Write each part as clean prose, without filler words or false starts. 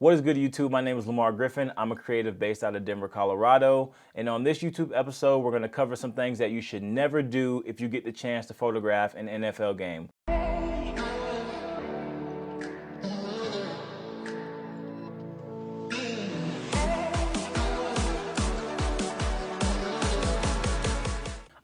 What is good, YouTube? My name is Lamar Griffin. I'm a creative based out of Denver, Colorado. And on this YouTube episode, we're going to cover some things that you should never do if you get the chance to photograph an NFL game.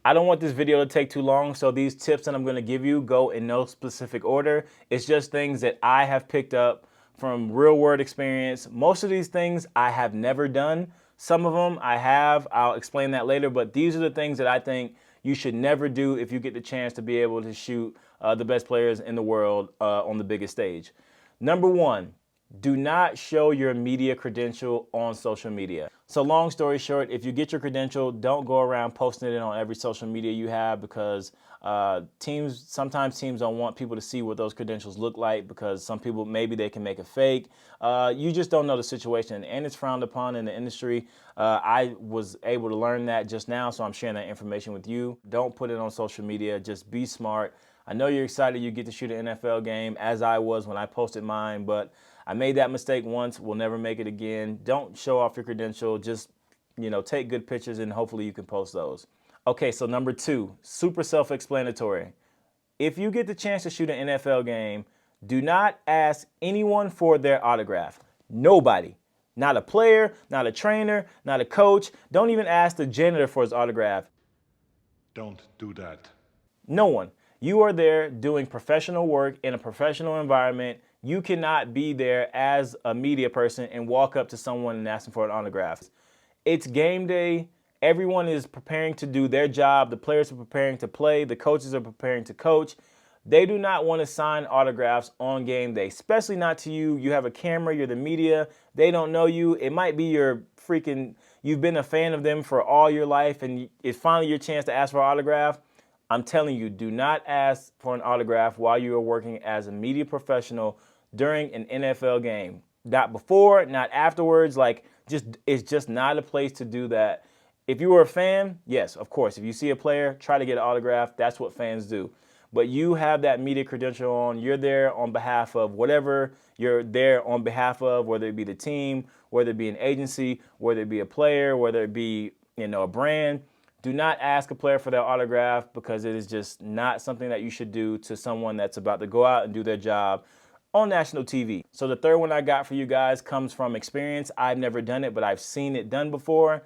I don't want this video to take too long, so these tips that I'm going to give you go in no specific order. It's just things that I have picked up from real world experience. Most of these things I have never done. Some of them I have. I'll explain that later, but these are the things that I think you should never do if you get the chance to be able to shoot the best players in the world on the biggest stage. Number one, do not show your media credential on social media. So long story short, if you get your credential, don't go around posting it on every social media you have, because sometimes teams don't want people to see what those credentials look like, because some people, maybe they can make it fake. You just don't know the situation, and it's frowned upon in the industry. I was able to learn that just now, so I'm sharing that information with you. Don't put it on social media. Just be smart. I know you're excited you get to shoot an NFL game, as I was when I posted mine, but I made that mistake once. We'll never make it again. Don't show off your credential. Just, take good pictures and hopefully you can post those. Okay, so number two, super self-explanatory. If you get the chance to shoot an NFL game, do not ask anyone for their autograph. Nobody. Not a player, not a trainer, not a coach. Don't even ask the janitor for his autograph. Don't do that. No one. You are there doing professional work in a professional environment. You cannot be there as a media person and walk up to someone and ask them for an autograph. It's game day. Everyone is preparing to do their job. The players are preparing to play. The coaches are preparing to coach. They do not want to sign autographs on game day, especially not to you. You have a camera, you're the media. They don't know you. It might be you've been a fan of them for all your life, and it's finally your chance to ask for an autograph. I'm telling you, do not ask for an autograph while you are working as a media professional during an NFL game. Not before, not afterwards. It's just not a place to do that. If you were a fan, yes, of course. If you see a player, try to get an autograph. That's what fans do. But you have that media credential on. You're there on behalf of whatever you're there on behalf of, whether it be the team, whether it be an agency, whether it be a player, whether it be, a brand. Do not ask a player for their autograph, because it is just not something that you should do to someone that's about to go out and do their job on national TV. So the third one I got for you guys comes from experience. I've never done it, but I've seen it done before.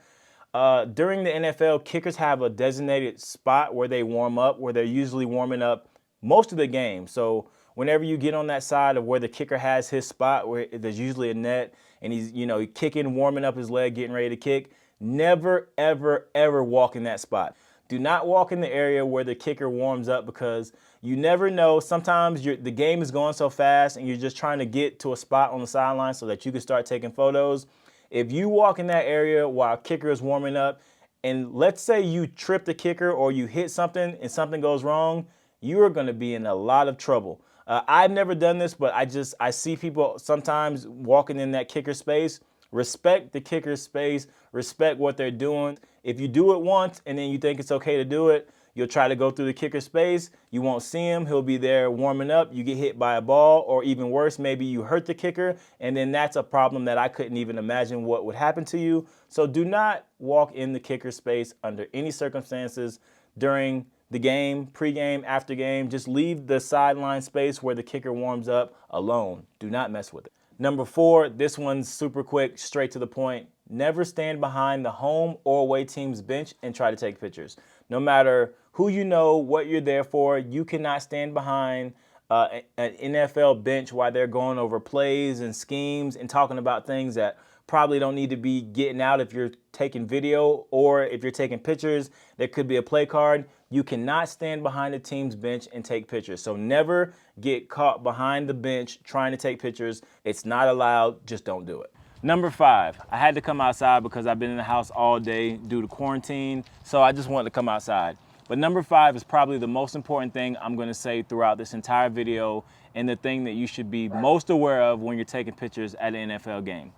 During the NFL, kickers have a designated spot where they warm up, where they're usually warming up most of the game. So whenever you get on that side of where the kicker has his spot, where there's usually a net, and he's, kicking, warming up his leg, getting ready to kick, never, ever, ever walk in that spot. Do not walk in the area where the kicker warms up, because you never know. Sometimes the game is going so fast and you're just trying to get to a spot on the sideline so that you can start taking photos. If you walk in that area while kicker is warming up, and let's say you trip the kicker or you hit something and something goes wrong, you are going to be in a lot of trouble. I've never done this, but I see people sometimes walking in that kicker space. Respect the kicker's space. Respect what they're doing. If you do it once and then you think it's okay to do it, you'll try to go through the kicker space. You won't see him. He'll be there warming up. You get hit by a ball, or even worse, maybe you hurt the kicker, and then that's a problem that I couldn't even imagine what would happen to you. So do not walk in the kicker space under any circumstances during the game, pregame, after game. Just leave the sideline space where the kicker warms up alone. Do not mess with it. Number four, this one's super quick, straight to the point. Never stand behind the home or away team's bench and try to take pictures. No matter who you know, what you're there for, you cannot stand behind an NFL bench while they're going over plays and schemes and talking about things that probably don't need to be getting out if you're taking video, or if you're taking pictures, there could be a play card. You cannot stand behind the team's bench and take pictures. So never get caught behind the bench trying to take pictures. It's not allowed. Just don't do it. Number five, I had to come outside because I've been in the house all day due to quarantine, so I just wanted to come outside. But number five is probably the most important thing I'm going to say throughout this entire video, and the thing that you should be most aware of when you're taking pictures at an NFL game.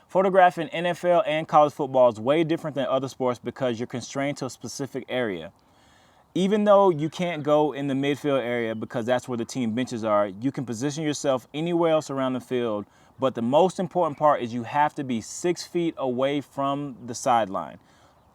Photographing NFL and college football is way different than other sports because you're constrained to a specific area. Even though you can't go in the midfield area because that's where the team benches are, you can position yourself anywhere else around the field, But the most important part is you have to be 6 feet away from the sideline.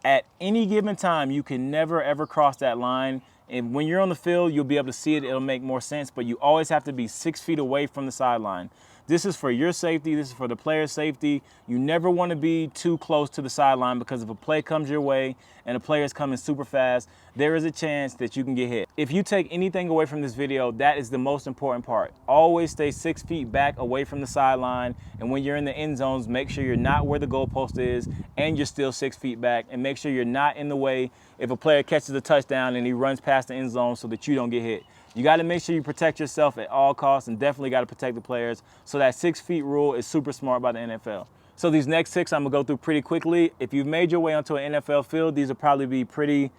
At any given time, you can never ever cross that line. And when you're on the field, you'll be able to see it. It'll make more sense, but you always have to be 6 feet away from the sideline. This is for your safety. This is for the player's safety. You never want to be too close to the sideline, because if a play comes your way and a player is coming super fast, there is a chance that you can get hit. If you take anything away from this video, that is the most important part. Always stay 6 feet back away from the sideline. And when you're in the end zones, make sure you're not where the goalpost is and you're still 6 feet back, and make sure you're not in the way if a player catches a touchdown and he runs past the end zone so that you don't get hit. You got to make sure you protect yourself at all costs, and definitely got to protect the players. So that 6 feet rule is super smart by the NFL. So these next 6 I'm gonna go through pretty quickly. If you've made your way onto an NFL field, these will probably be pretty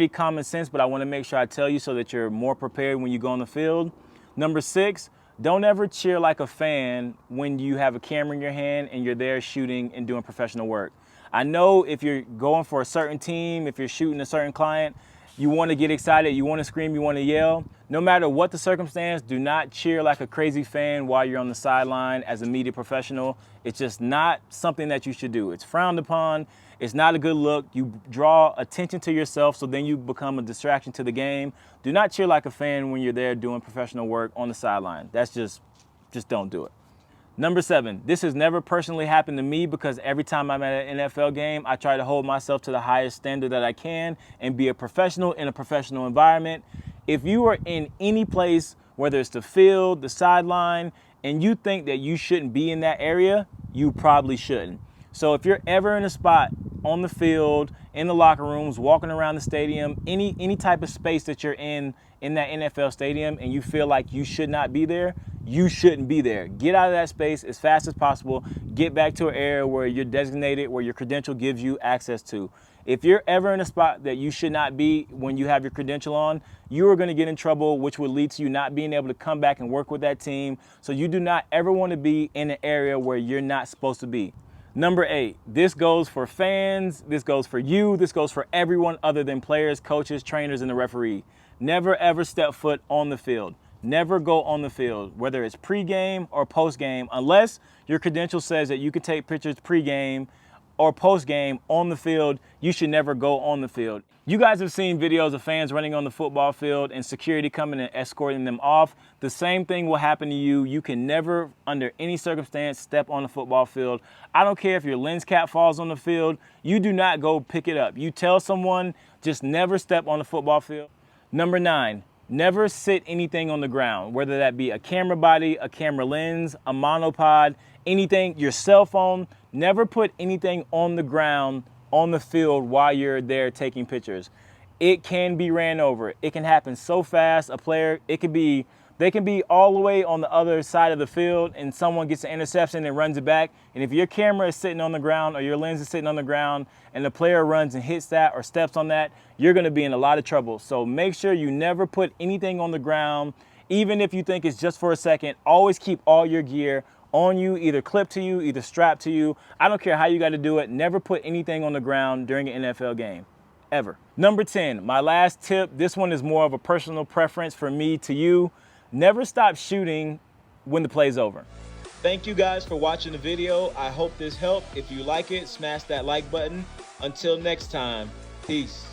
common sense, but I want to make sure I tell you so that you're more prepared when you go on the field. Number 6, don't ever cheer like a fan when you have a camera in your hand and you're there shooting and doing professional work. I know if you're going for a certain team, if you're shooting a certain client, you want to get excited, you want to scream, you want to yell. No matter what the circumstance, do not cheer like a crazy fan while you're on the sideline as a media professional. It's just not something that you should do. It's frowned upon. It's not a good look. You draw attention to yourself, so then you become a distraction to the game. Do not cheer like a fan when you're there doing professional work on the sideline. That's just don't do it. Number 7, this has never personally happened to me, because every time I'm at an NFL game, I try to hold myself to the highest standard that I can and be a professional in a professional environment. If you are in any place, whether it's the field, the sideline, and you think that you shouldn't be in that area, you probably shouldn't. So if you're ever in a spot on the field, in the locker rooms, walking around the stadium, any type of space that you're in that NFL stadium, and you feel like you should not be there, you shouldn't be there. Get out of that space as fast as possible. Get back to an area where you're designated, where your credential gives you access to. If you're ever in a spot that you should not be when you have your credential on, you are going to get in trouble, which would lead to you not being able to come back and work with that team. So you do not ever want to be in an area where you're not supposed to be. Number 8, this goes for fans, this goes for you, this goes for everyone other than players, coaches, trainers, and the referee. Never ever step foot on the field. Never go on the field, whether it's pregame or postgame, unless your credential says that you can take pictures pregame or postgame on the field. You should never go on the field. You guys have seen videos of fans running on the football field and security coming and escorting them off. The same thing will happen to you. You can never, under any circumstance, step on the football field. I don't care if your lens cap falls on the field. You do not go pick it up. You tell someone, just never step on the football field. Number 9, never sit anything on the ground, whether that be a camera body, a camera lens, a monopod, anything, your cell phone. Never put anything on the ground on the field while you're there taking pictures. It can be ran over. It can happen so fast. A player, they can be all the way on the other side of the field and someone gets an interception and runs it back. And if your camera is sitting on the ground or your lens is sitting on the ground and the player runs and hits that or steps on that, you're going to be in a lot of trouble. So make sure you never put anything on the ground, even if you think it's just for a second. Always keep all your gear on you, either clipped to you, either strapped to you. I don't care how you got to do it. Never put anything on the ground during an NFL game, ever. Number 10, my last tip. This one is more of a personal preference for me to you. Never stop shooting when the play's over. Thank you guys for watching the video. I hope this helped. If you like it, smash that like button. Until next time, peace.